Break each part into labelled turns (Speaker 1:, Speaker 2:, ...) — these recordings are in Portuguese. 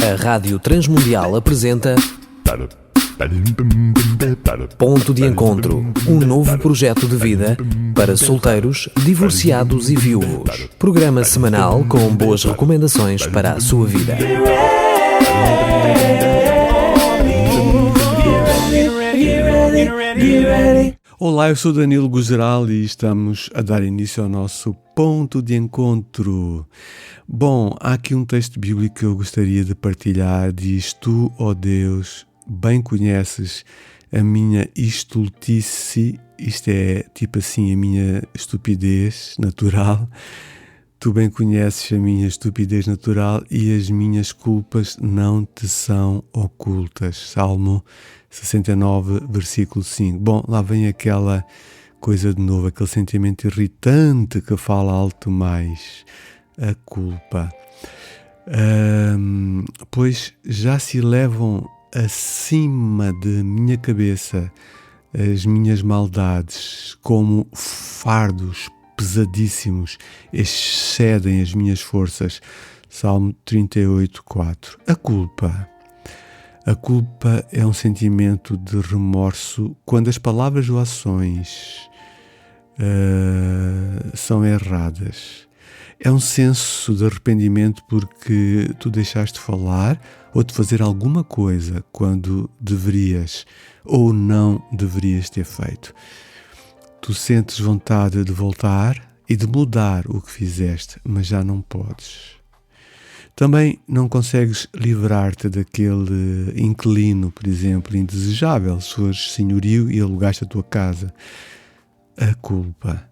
Speaker 1: A Rádio Transmundial apresenta Ponto de Encontro, um novo projeto de vida para solteiros, divorciados e viúvos. Programa semanal com boas recomendações para a sua vida.
Speaker 2: Olá, eu sou Danilo Gugeral e estamos a dar início ao nosso Ponto de Encontro. Bom, há aqui um texto bíblico que eu gostaria de partilhar. Diz: Tu, ó Deus, bem conheces a minha estultice, isto é tipo assim a minha estupidez natural. Tu bem conheces a minha estupidez natural e as minhas culpas não te são ocultas. Salmo 69, versículo 5. Bom, lá vem aquela coisa de novo, aquele sentimento irritante que fala alto mais, a culpa. Pois já se levam acima de minha cabeça as minhas maldades como fardos pesadíssimos, excedem as minhas forças. Salmo 38, 4. A culpa é um sentimento de remorso quando as palavras ou ações são erradas. É um senso de arrependimento porque tu deixaste de falar ou de fazer alguma coisa quando deverias ou não deverias ter feito. Tu sentes vontade de voltar e de mudar o que fizeste, mas já não podes. Também não consegues livrar-te daquele inquilino, por exemplo, indesejável, se fores senhorio e alugaste a tua casa. A culpa.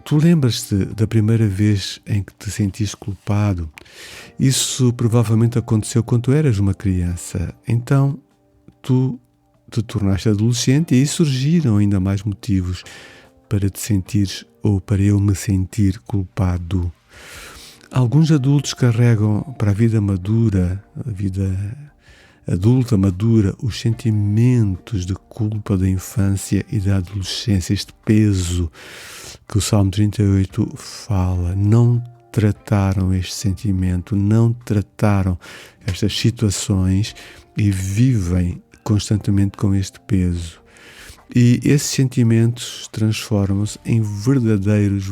Speaker 2: Tu lembras-te da primeira vez em que te sentiste culpado? Isso provavelmente aconteceu quando tu eras uma criança. Então, tu te tornaste adolescente e aí surgiram ainda mais motivos para te sentires ou para eu me sentir culpado. Alguns adultos carregam para a vida madura, a vida adulta madura, os sentimentos de culpa da infância e da adolescência, este peso que o Salmo 38 fala. Não trataram este sentimento, não trataram estas situações e vivem constantemente com este peso. E esses sentimentos transformam-se em verdadeiros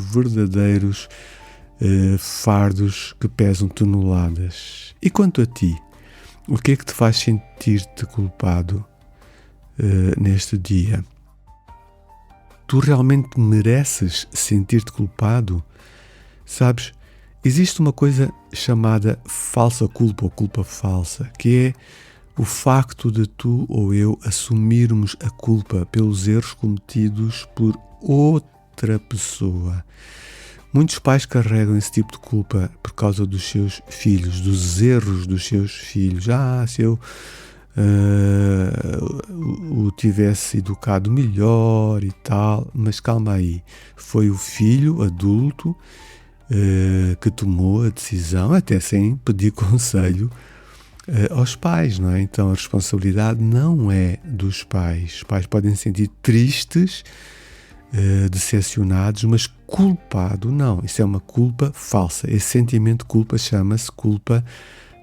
Speaker 2: fardos que pesam toneladas. E quanto a ti, o que é que te faz sentir-te culpado neste dia? Tu realmente mereces sentir-te culpado? Sabes, existe uma coisa chamada falsa culpa ou culpa falsa, que é o facto de tu ou eu assumirmos a culpa pelos erros cometidos por outra pessoa. Muitos pais carregam esse tipo de culpa por causa dos seus filhos, dos erros dos seus filhos. Se eu o tivesse educado melhor e tal, mas calma aí, foi o filho adulto que tomou a decisão, até sem pedir conselho, aos pais, não é? Então a responsabilidade não é dos pais. Os pais podem se sentir tristes, decepcionados, mas culpado não. Isso é uma culpa falsa. Esse sentimento de culpa chama-se culpa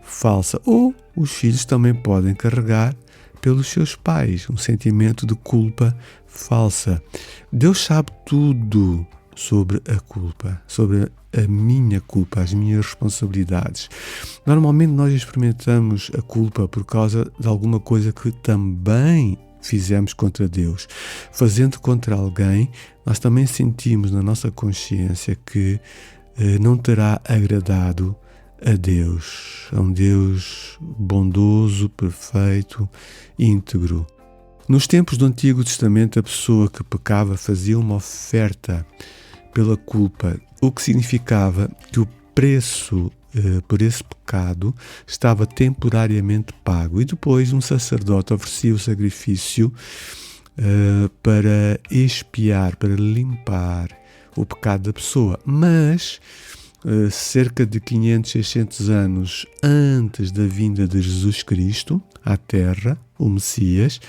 Speaker 2: falsa. Ou os filhos também podem carregar pelos seus pais um sentimento de culpa falsa. Deus sabe tudo sobre a culpa, sobre a minha culpa, as minhas responsabilidades. Normalmente nós experimentamos a culpa por causa de alguma coisa que também fizemos contra Deus. Fazendo contra alguém, nós também sentimos na nossa consciência que não terá agradado a Deus, a um Deus bondoso, perfeito, íntegro. Nos tempos do Antigo Testamento, a pessoa que pecava fazia uma oferta pela culpa, o que significava que o preço por esse pecado estava temporariamente pago. E depois um sacerdote oferecia o sacrifício para expiar, para limpar o pecado da pessoa. Mas cerca de 500, 600 anos antes da vinda de Jesus Cristo à Terra, o Messias,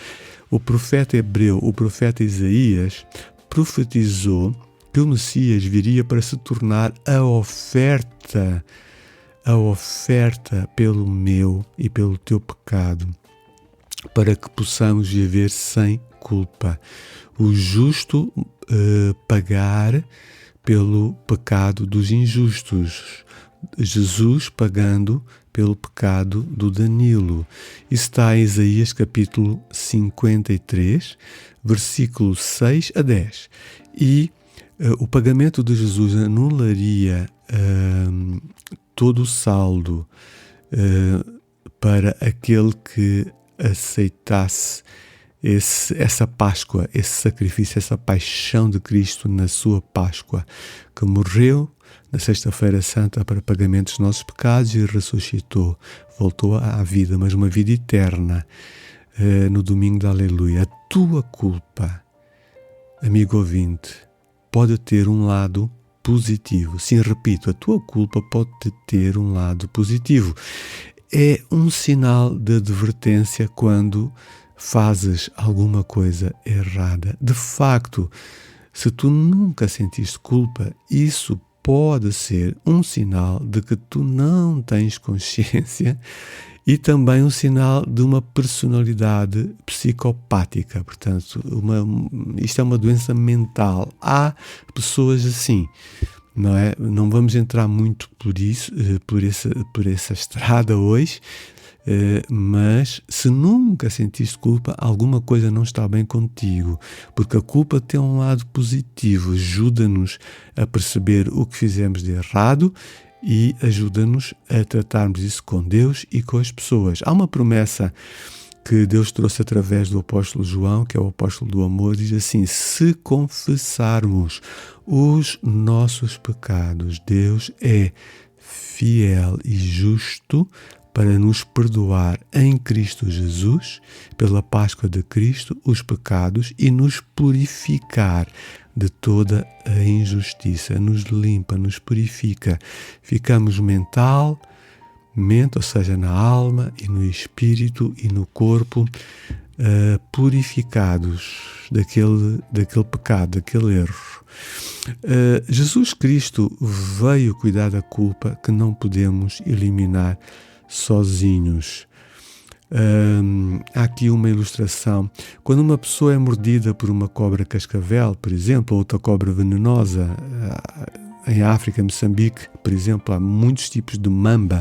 Speaker 2: o profeta hebreu, o profeta Isaías, profetizou que o Messias viria para se tornar a oferta a oferta pelo meu e pelo teu pecado, para que possamos viver sem culpa. O justo pagar pelo pecado dos injustos. Jesus pagando pelo pecado do Danilo. Isso está em Isaías capítulo 53, versículo 6 a 10. E o pagamento de Jesus anularia todo o saldo para aquele que aceitasse essa Páscoa, esse sacrifício, essa paixão de Cristo na sua Páscoa, que morreu na Sexta-feira Santa para pagamento dos nossos pecados e ressuscitou, voltou à vida, mas uma vida eterna, no domingo da Aleluia. A tua culpa, amigo ouvinte, pode ter um lado positivo. Sim, repito, a tua culpa pode ter um lado positivo. É um sinal de advertência quando fazes alguma coisa errada. De facto, se tu nunca sentiste culpa, isso pode ser um sinal de que tu não tens consciência e também um sinal de uma personalidade psicopática. Portanto, isto é uma doença mental. Há pessoas assim, não é? Não vamos entrar muito por essa estrada hoje, mas se nunca sentiste culpa, alguma coisa não está bem contigo, porque a culpa tem um lado positivo, ajuda-nos a perceber o que fizemos de errado e ajuda-nos a tratarmos isso com Deus e com as pessoas. Há uma promessa que Deus trouxe através do apóstolo João, que é o apóstolo do amor, diz assim: se confessarmos os nossos pecados, Deus é fiel e justo para nos perdoar em Cristo Jesus, pela Páscoa de Cristo, os pecados e nos purificar de toda a injustiça. Nos limpa, nos purifica. Ficamos mente, ou seja, na alma e no espírito e no corpo, purificados daquele pecado, daquele erro. Jesus Cristo veio cuidar da culpa que não podemos eliminar sozinhos. Há aqui uma ilustração. Quando uma pessoa é mordida por uma cobra cascavel, por exemplo, ou outra cobra venenosa, em África, Moçambique, por exemplo, há muitos tipos de mamba,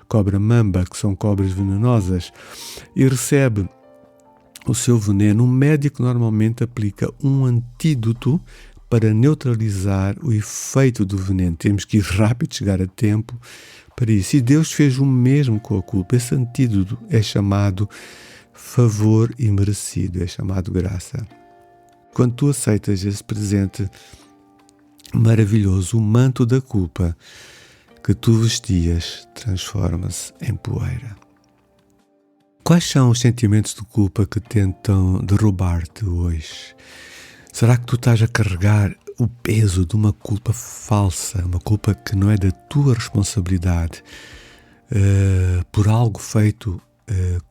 Speaker 2: cobra mamba, que são cobras venenosas, e recebe o seu veneno. O médico normalmente aplica um antídoto para neutralizar o efeito do veneno. Temos que ir rápido, chegar a tempo para isso. E Deus fez o mesmo com a culpa. Esse antídoto é chamado favor imerecido, é chamado graça. Quando tu aceitas esse presente maravilhoso, o manto da culpa que tu vestias transforma-se em poeira. Quais são os sentimentos de culpa que tentam derrubar-te hoje? Será que tu estás a carregar o peso de uma culpa falsa, uma culpa que não é da tua responsabilidade, por algo feito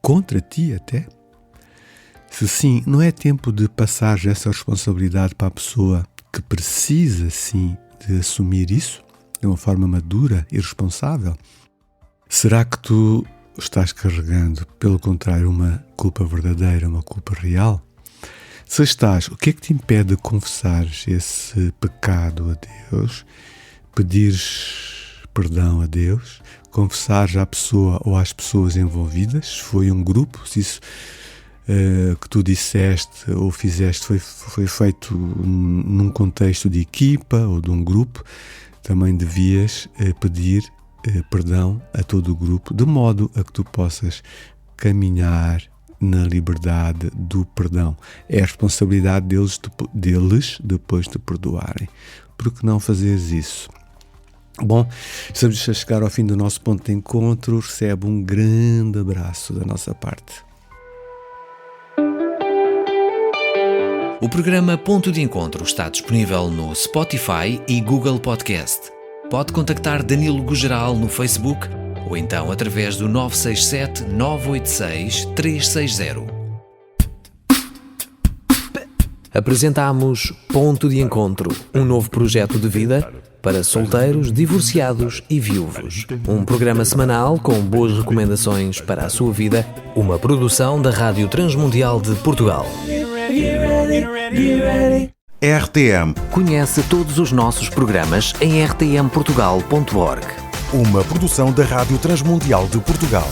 Speaker 2: contra ti até? Se sim, não é tempo de passar essa responsabilidade para a pessoa que precisa sim de assumir isso de uma forma madura e responsável? Será que tu estás carregando, pelo contrário, uma culpa verdadeira, uma culpa real? Se estás, o que é que te impede de confessares esse pecado a Deus, pedires perdão a Deus, confessares à pessoa ou às pessoas envolvidas, se foi um grupo, se isso que tu disseste ou fizeste foi feito num contexto de equipa ou de um grupo, também devias pedir perdão a todo o grupo, de modo a que tu possas caminhar na liberdade do perdão. É a responsabilidade deles depois de perdoarem. Por que não fazeres isso? Bom, estamos a chegar ao fim do nosso ponto de encontro. Recebe um grande abraço da nossa parte.
Speaker 1: O programa Ponto de Encontro está disponível no Spotify e Google Podcast. Pode contactar Danilo Gugeral no Facebook ou então através do 967 986 360. Apresentamos Ponto de Encontro, um novo projeto de vida para solteiros, divorciados e viúvos. Um programa semanal com boas recomendações para a sua vida, uma produção da Rádio Transmundial de Portugal.
Speaker 3: RTM.
Speaker 1: Conhece todos os nossos programas em rtmportugal.org.
Speaker 3: Uma produção da Rádio Transmundial de Portugal.